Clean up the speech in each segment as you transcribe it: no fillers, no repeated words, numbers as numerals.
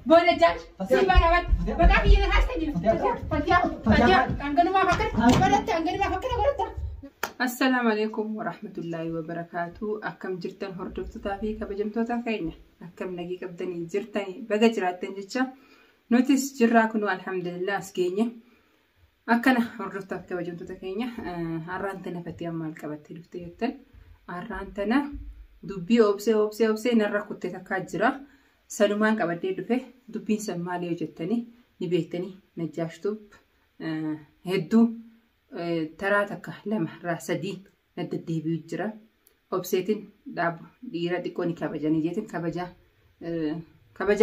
بولجاج سيبانا بقى في هنا هستني فتيا أنقلوا ما فكر بلدت أنقلوا ما فكر بلدت. السلام عليكم ورحمة الله وبركاته. أكم جرتن هردوت تافي كبجمتو تافيني أكم نجي كبدني جرتني بقى جراتن جتشا نوتس جراكنو الحمد لله سكيني أكنا هردوت تافي كبجمتو تافيني أرانتنا فتيا مال كبتي لفتيتن أرانتنا دبي أوبسي نرى كنت تكاجرا سلمان كبدي دفه دبين سمالي وجتني نبيتني نجاشتوب هدو ترى تكلم راسدي نددي بيجرا أوبسيتين داب ديرا تكوني كبجاني جيتين كبجا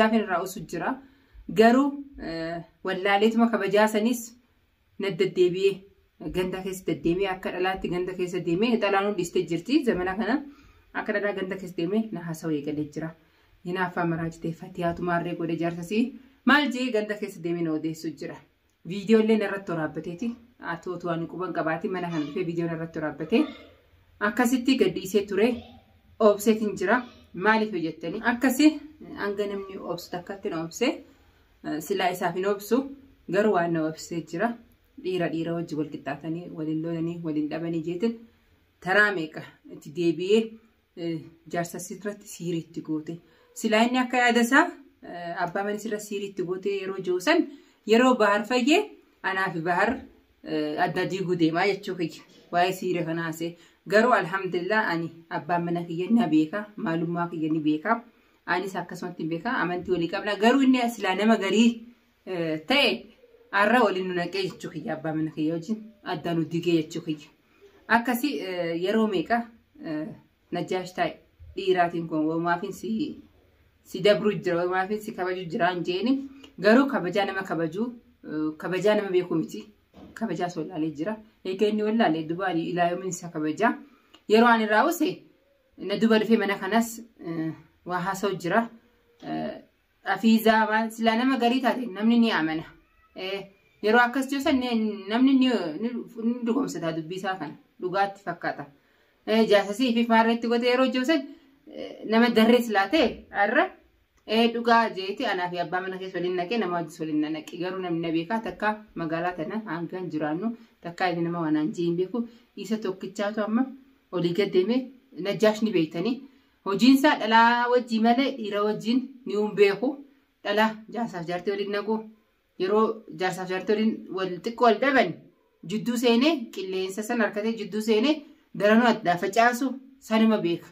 فين رأوس الجرا جرو ولا ليت ما كبجا سنيس نددي بيه جندا كيس تديمي أكر لا تجندا كيس تديمي تلانو ديستجرتي زمانا كنا أكر لا جندا كيس تديمي نحاسوي كالجرا هنا فمراج تفتيات ماري كودي جارسي مالجي جندا كيس تديمي نودي سجرا فيديو اللي نرتو رابطتي أتوتو أني كوبان كباتي منا هن في فيديو نرتو رابطتي أكاسيتي قديسي توري أوبسيتين جرا مالي في جتني أكاسي أنغنمني أوبس تكتين أوبسي سلا إسافين أوبسو غروان أوبسي جرا ديرا وجه والكتاتني وللونني وللدبني جيتن تراميكا تديبيه جارسا سترة سيري تقوتي سلا إني أكا يادسا أبا من سلا سيري تقوتي يرو جوسن يرو بحر فيه أنا في بحر أدنى قدي ما يتشوكي واي سيري خناسي غرو الحمد لله أني أبا منك يني بيكا معلومات يني بيكا أني ساكسونتي بيكا أمانتي ولي قبل غرو إني أسلا نما غري تاي أرى ولينو نكى يتشوكي أبا منك يوجين أدنى ديكي يتشوكي أكاسي يرو ميكا نجاش تاي إيراتين كون وما فين سي دبرو جرا وما فين سي كباجو جران جيني غرو كباجا نما كباجا نما بيكو ميتي كباجا سولا لجرا يكني ولا لي دبالي الى يوم انسى كباجا يرو اني راوسي ندبل في منا خناس وهاسو جرا افيزا ما سلانا ما غريتا نمني ني امنه يرو اكستو سن نمني ني ندغم سدا دبي سافن لغات فكاتا جاسسي في فارت غو يرو جوسن نما درس لاتي ار دوغا جيتي أنا في أبا منك سولين نكى نما وجد سولين نكى قالوا نم نبيكا تكا مقالاتنا عنكان جرانو تكا إذا نما ونانجين بيكو إيسا توكيتشاتو أما ولي قدمي نجاشني بيتني وجينسا لا وجي مالي إيرا وجين نيوم بيكو لا جاساف جارتولين نكو يرو جاساف جارتولين والتكو والدبن جدو سيني كلين سسن أركتي جدو سيني درانو أدى فجاسو سانما بيك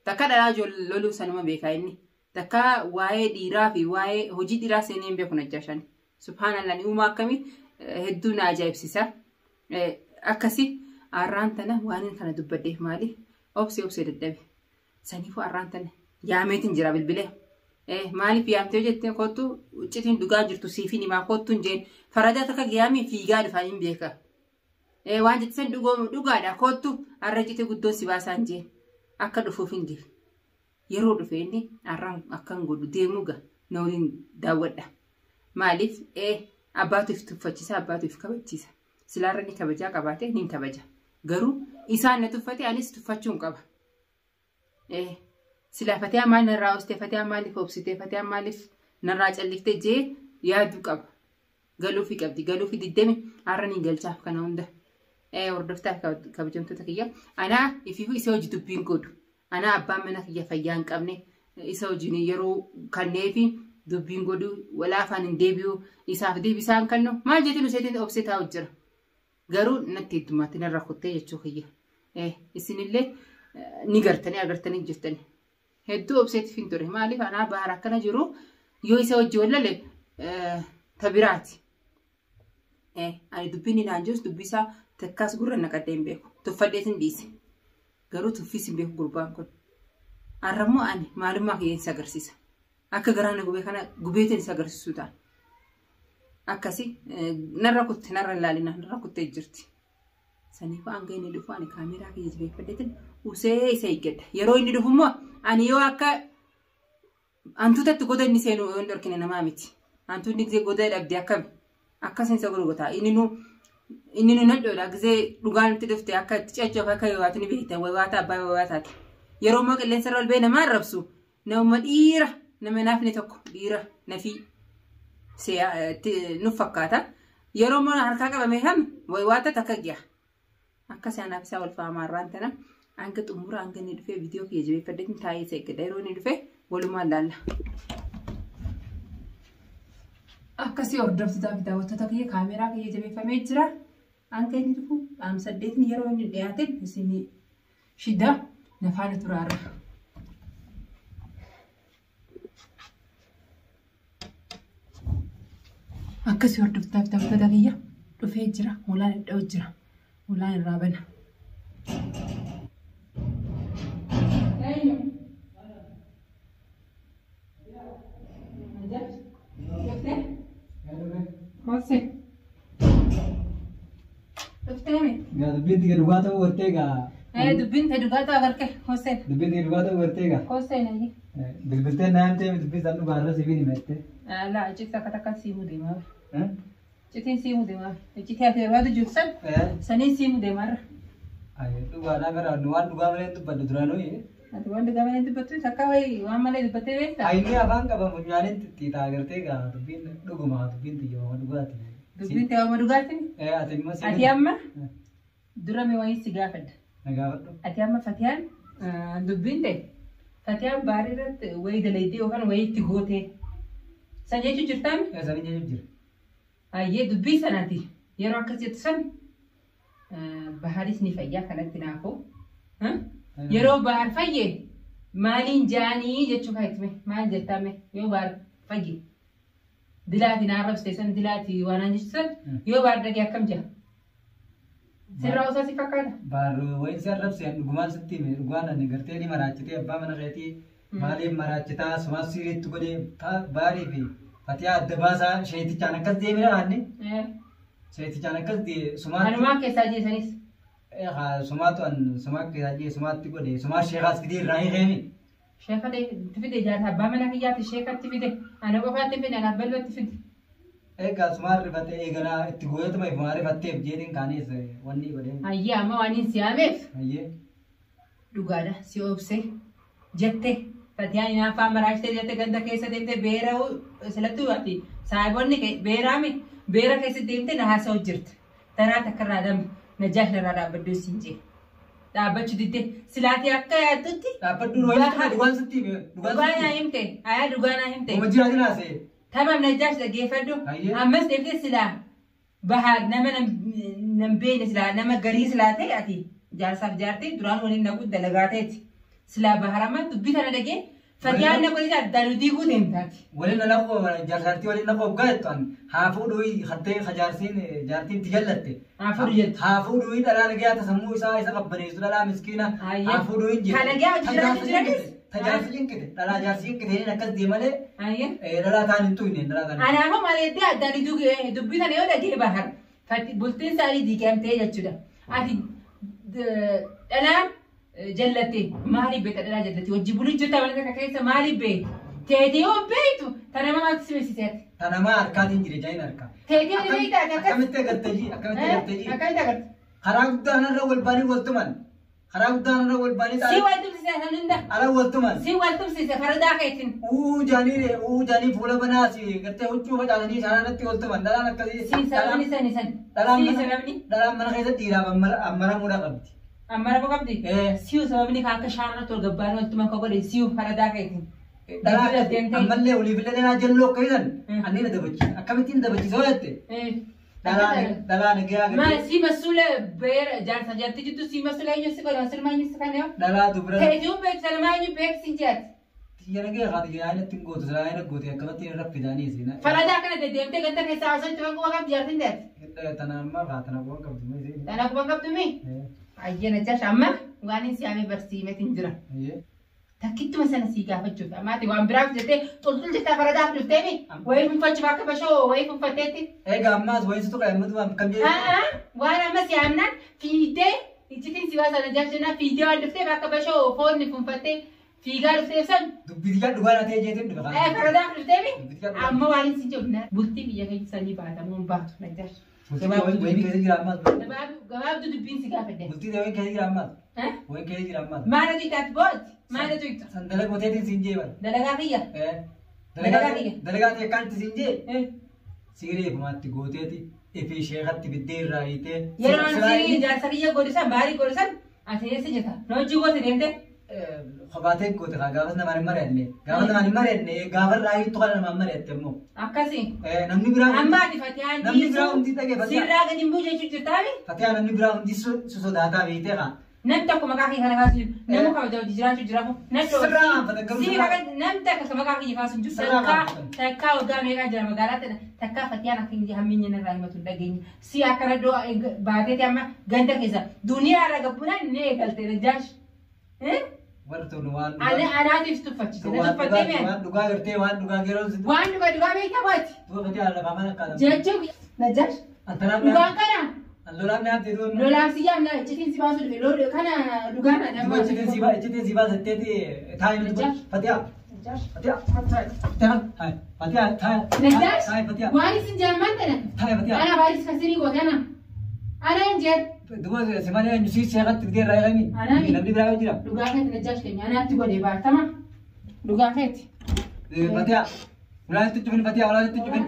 تكا دراجو لولو سانما بيكا إني تكا واي ديرا في واي هجي ديرا سينين بيكو نجاشان سبحان الله نيوما كمي هدو ناجايب سيسا أكاسي أرانتنا وانين كان دبده مالي أوبسي ددبي سانيفو أرانتنا ياميتين جرا بالبله مالي في يامتو جتين كوتو وجتين دوغا جرتو سيفيني ما كوتو جين فردا تكا جيامي في غاد فاين بيكا وان جتسن دوغا دا كوتو أرجيتي قدون سيباسان جين akka dhufuufin dii yeroo dhufeenni arraan akkan godhu deemuuga noolin daawwadha maaliif abbaatuuf tuffachisa abbaatuuf kabachiisa silaarrani kabajaa qabaate nin kabaja garuu isaan na tuffate anis tuffachuun qaba silaafatee amaal narraa osteefatee amaaliif obsiteefatee amaaliif narraa calliftee jee yaaduu qaba galuufi qabdi galuufi diddemi arranii galchaaf kana hunda وردفتها كبجمتو تكيا أنا يفيهو يسوي جدوبين كودو أنا أبا منك يفيان كابني يسوي جيني يرو كنيفي دوبين كودو ولا فان ديبيو يساف ديبي سان كنو ما جيتي لسيتين أوبسيتا وجرا غارو نتيتو ما تنا رخوتي يتشوخيا السن اللي نيغرتني أغرتني جفتني هدو أوبسيت فين توري ما ألف أنا بهركنا جرو يو يسوي جولا لي تبراتي أنا دوبيني نانجوس دوبيسا تكاس غورنا قدام بيكو تفديتن ديسي غارو تفيسين بيكو غربان كون أرمو أني معلومة كي ينساقرسيسا أكا غرانا غبيكنا غبيتن ساقرسيسوتا أكاسي نراكوت نرى لالينا نراكوت تجرتي سنيفو أنغيني دفو أني كاميرا كي يجبي فديتن وسي سيجد يرو إني دفو مو أني يو أكا أنتو تتقود إني سينو يندركني نمامتي أنتو نكزي قود الأبدي أكا سنسا غرغوتا إني نجدو لأجزي لغان تدفتي أكا تشجع فكا يواتني بيتا ويواتا باي ويواتات يرومك اللي سروا البين ما ربسو نوم مديرة nama naafni tokko dhiira nafii nuuf fakkaata. Yeroo mana harkaa qabame ham waata takka giya. Akka saanaaf isaa wal faamaarraan tana hanga xumura hanga ni dhufee viidiyoo kiyya jabeeffadheetiin taa'ee seeggada yeroo ni dhufee walumaan laalla. Akkasii hordoftoota fi daawwattoota kiyya kaameeraa kiyya jabeeffamee jira. Hanga inni dhufu 8 yeroo inni dhiyaateen isin shiddaa nafaana turaarra. Akkasii hordoftoota fi daawwattoota kiyya dhufee jira. Moolaan iddoo jira. Moolaan irraa bana. Dubbin tiga dugata wartega. Dubbin tiga dugata agarke Hussein. Dubbin tiga dugata wartega. Hussein ayi. Bilbiltee naamtee dubbin sanu baarra sibiini mette. La ajita katakan simu dema. Citin simu dema. Citin ate wadu juksan. Sanin simu dema. Ay duga na gara nuan duga male dubbaddu durano ye. Atu wan duga male dubbaddu sakawai wan male dubbatte besta. Ay ni abang kaba munyanin tita agartega dubbin duguma dubbin tiga dugati. Dubbin tiga dugati. Ate mas. Ati amma dura me wani sigafad. Nagafaddu. Ati amma Fatihan dubbin te. Fatihan barirat way dalayti okan way tigote. Sanjechu jirtan? Sanjechu jir. Ayye dubbi sanati. Yero akkas san baharis ni fayya kanatti naafo. Yeroo bahar fayye maalin jaanii jechuu kaayitme maal jettame yoo bahar fayye dilaati naarrabste san dilaati waanaan jechusan yoo bahar dhagee akkam jira. Sirraa osoo si fakkaata? Bahar wayin si arrabse dhugumaan sitti hime dhugumaan ani gartee ni maraachitee abbaa mana keetii maaliif maraachitaa sumaas siriitti godhee baarii fi Fatihaa adda baasaa sheetichaan akkas deemina aanne. Sheetichaan akkas sumaatti. Hanumaa keessaa jeesanis. Sumaatu an sumaa keessaa jee sumaatti godhe sumaa sheekaas fidee irraa hiikeemi. Sheeka fide jaata abbaa mana kiyyaatti sheekatti fide ana qofaatti fide anaaf balbatti fide. Egaa sumaa rifatee eegalaa itti gooyatuma ifumaa rifatteef jeetiin kaanis wanni godhee. Ayyee amma waan hin siyaameef. Ayyee. Dhugaadha si obse jette. Fatihaan inaafaa maraashtee jette ganda keessa deemte beera silattuu ati saayibonni beeraami beera keessa deemte na haasa'u jirti. Taraa takka irraa dambe najaash irraa dhaabbaddu siin jee. Dhaabbachuu didde silaatii akka yaaddutti. Dhaabbadduun wayii dhugaan sitti dhugaan naa himte ayaa dhugaan naa himte. Oma jiraati naasee. Tamam najaash dhaggeeffadhu. Ammas deemte silaa bahaa nama nam beene silaa nama garii silaa ta'e ati jaarsaaf jaartee duraan waliin naquu dalagaa ta'eeti. Sila baharama dubbi kana dhagee Fatihaan na godhee addaan diiguu deemtaati. Waliin naqoo jaarsartii waliin naqoo gaa'ettaan haafuu dhuyi hattee jaarsiin jaartiin tijallatte. Haafuu dhuyi. Haafuu dhuyi dhalaa nagee ata sammuu isaa isa qabbaneessu dhalaa miskiina. Haafuu dhuyi jira. Kana nagee jiranis. Tajaajila jinkite dhalaa jaarsi jinkite akkas deemalee. Dhalaa taan hin tuyne dhalaa taan. Anaafuu maleetti addaan diiguu dubbi kana yoo dhagee bahar bultiin isaanii diigamtee jechuudha. Ati dhalaa. Jallate maaliif beekta dhalaa jallate wajji buluu jirta waliin akka keessa maaliif beektu teetee yoo beektu tana nama akka simisiseeti. Tana maa harkaatiin jire jaayina harkaa. Teetee yoo beekta akkamitti agartee akkamitti agartee. Akkamitti agartee. Karaa guddaan irra wal baanii waltuman. Karaa guddaan irra wal baanii. Si wal tumsise kan hunda. Ala waltuman. Si wal tumsise fardaa keetiin. Jaanii fuula banaa si gartee huccuu facaasanii isaan irratti waltuman dhalaan akkasii. Si sababni sani. Dhalaan mana keessatti dhiiraaf ammaramuudha qabdi. Amara bakabdi. Siu sababni akka shaarra tol gabbaan waltuma akka godhe siu faradaa keetiin. Ammallee olii fillee naa jalloo akka jedhan anneen dabachi akkamittiin dabachi soo jette. Dhalaan egaa. Maa si masuula beera jaarsa jaarti jiddu si masuula eenyu si godha silmaa eenyu si kan yoo. Dhalaa dubra. Teejuun beektu salmaa eenyu beeksi jaarti. Tiyya nagee haati yaa'in ittiin gootu silaa yaa'in goote akkamittiin irra fidanii si. Faradaa kana deddeemtee ganda keessaa osoo itti bakka qabdi jaartiin deetti. Tana ammaa tana kuban qabdu mee. Tana kuban qabdu mee. Ayyee najaash amma waan hin siyaamee barsiimeetiin jira. Takkittuma sana sii gaafachuuf ammaati waan biraaf jettee xulxul jettee faradaaf dhufteemi wayii funfachuuf akka bashoo wayii funfatteetti. Egaa ammaas wayii situ qayyamatu kam jedhu. Waan amma siyaamnaan fiidee iccitiin si baasa najaash jennaan fiidee waan dhufteef akka bashoo foonni funfattee fiigaa dhufteef san. Dubbitiyaa dhugaa ta'ee jeetiin dhufa. Faradaaf dhufteemi amma waan hin si jedhu bultii biyya keessanii baatamuun baatu najaash. وين كذي جرامات gabaabdu dubbiin si gaafadde مستي ده وين كذي جرامات وين كذي جرامات maana diitaat boot maana tuyta سندلك وتيتي سنجي بل dalagaa kiyya دلقات كانت سنجي سيري بمات تقوتيتي في شيخات بالدير رايته yeroo si jaarsa kiyya godhisan baarii godhisan asii si jeta noojii gooti deemte خباتك قوت غاغاس نماني مريني غاغاس نماني مريني غاغر راي تقال نمان مريت مو akkasii نمني برا amma ati fatiyaan نمني برا عندي تاجي sirraa gadi hin buujee jirtaabi فتيا نمني برا عندي سو داتا بيتها nam takku maqaa kiyya kana kaasuun namu kabaja hojii jiraachuu jiramu سرام فتقبل nam takka ka maqaa kiyya kaasuun jiru takkaa waggaa meeqaa jira magaalaa tana takkaa fatiyaan akka hin hamminya narraa himatu hin dhageenye si akkana doo baateeti amma ganda keessa duniyaa irra gabbunaan ni eegalte rajaash ورتون وان أنا تفتش تفتش مين وان دعاء کرتے وان دعاء کرو وان دعاء بيت كبات تو فتيا على بابا نكاد جاجو نجاش أنتنا دعاء كنا اللولا من هذا تدور لولا سيام لا تشتين سباس لولا كنا دعاء أنا تشتين سبا ستة ثاي فتيا فتيا ثاي فتيا ثاي نجاش ثاي فتيا واريس جامن تنا ثاي فتيا أنا واريس كسري وكنا أنا إنجر دوا سمعنا نسيت شغلة تقدر رايح مين نبدي براي وجرا دعاء كنا نجاش كني أنا تقول لي بعد تمام دعاء كت فتيا ولا تجبن فتيا ولا تجبن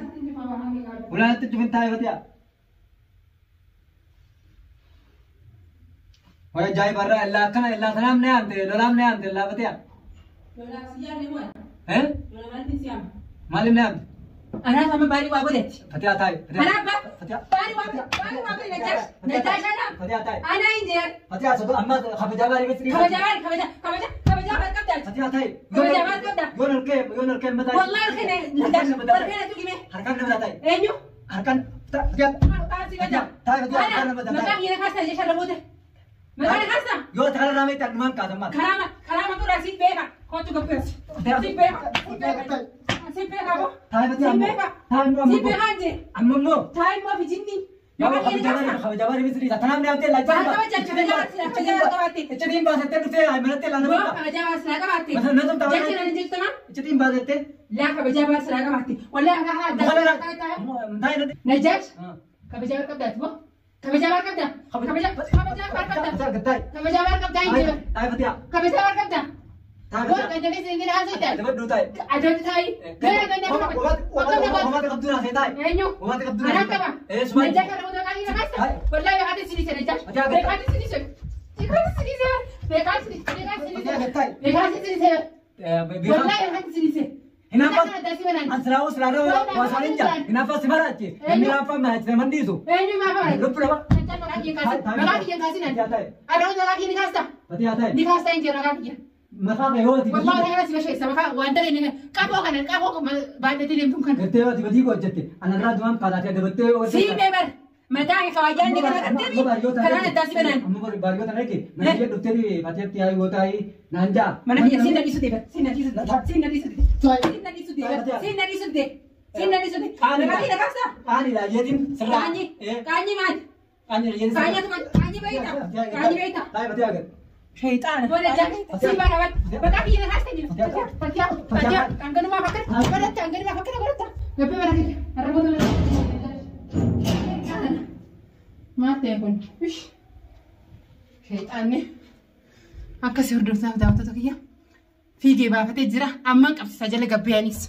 ولا تجبن ثاي فتيا ويا جاي برا إلا سلام نعم ده لولام نعم ده لا فتيا لولا سيام نمون لولا ما تسيام مالي نعم أنا sama bari wabulet. فتيا ثاي أنا bari wabulet نجاش نجاش أنا. فتيا ثاي. أنا إنجر. فتيا سبب أما خبجة باري بس. خبجة باري كبدة. فتيا ثاي. خبجة باري كبدة. يون الكيم متى. والله الخير نجاش. والخير تجي مين. هركان متى ثاي. أينو. هركان فتيا. ثاي فتيا هركان متى ثاي. مكان ينا خاصة جيش الربوده. مكان خاصة. يو تكلم رامي تنمان كذا كلامك ترى سيد بيكا. كنت قبض. سيد بيكا. سيد بيكا بو. ثاي فتيا. سيد بيكا. ثاي مو. سيد بيكا أنت. أممو. ثاي مو في جنبي. يا خبجة باري بس ريتا تنام نام تلا. اتشتين باس اتشتين بس هاي مرت تلا نبض. خبجة باري سلاكا باتي. بس نزل تاوي. جاكي ننجز تمام. اتشتين باس اتشتين. لا خبجة باري سلاكا باتي. ولا أنا هذا. ثاي نجاش. خبجة باري كبدة بو. خبجة باري كبدة. خبجة باري كبدة. خبجة باري كبدة إنجيل. ثاي فتيا. خبجة باري كبدة. ثاي بو فتيا. كنت في سنين هذا ده. تبدو ثاي. أدري ثاي. غير كنت وما تقبضنا في ثاي. أينو. وما تقبضنا. أنا كمان. إيش ما. نجاش أنا بدو كاري نكاسة. والله هذا سيدي سنجاش. هذا سيدي سن. هذا سيدي سن. هذا سيدي سن. هذا سيدي سن. والله هذا سيدي سن. Kenapa? Ansraus selada wasalinja. Kenapa sebarati? Kenapa macam mandisu? Ini apa? Lupa apa? Lagi yang kasih nanti. Ada orang lagi ni kasih. Betul ada. Ni kasih yang jarak lagi. Maka mewah tiba. Wallahi saya masih masih sama kau. Wanita ini kamu bantu dia bukan. Betul tiba jadi. Anak rajuan pada dia betul. Si member. Mata yang kawajan dia kata tapi. Kerana dasar benar. Kamu baru tahu lagi. Mana dokter ni macam tiada gotai nanja. Mana dia sini lagi sudah. Sini lagi sudah. Sini lagi sudah. Sini lagi sudah. Sini lagi sudah. Sini lagi sudah. Lagi nak kasih. Ani lah jadi serah. Kanyi man. Ani jadi. Kanyi tu man. Kanyi baita. Kanyi baita. Tapi betul agak. Syaitan. Boleh jadi. Simpan awak. Bagaimana dia kasih ni? Fatya. Angkat rumah pakai. Berat. Angkat rumah pakai berat. Gapi berat. Arab tu. Mati pun. Ish. Syaitan ni. Akka si hordoftaaf daawwattoota kiyya fiigee baafatee jira. Ammaan qabsiisaa jala gabbiyanis.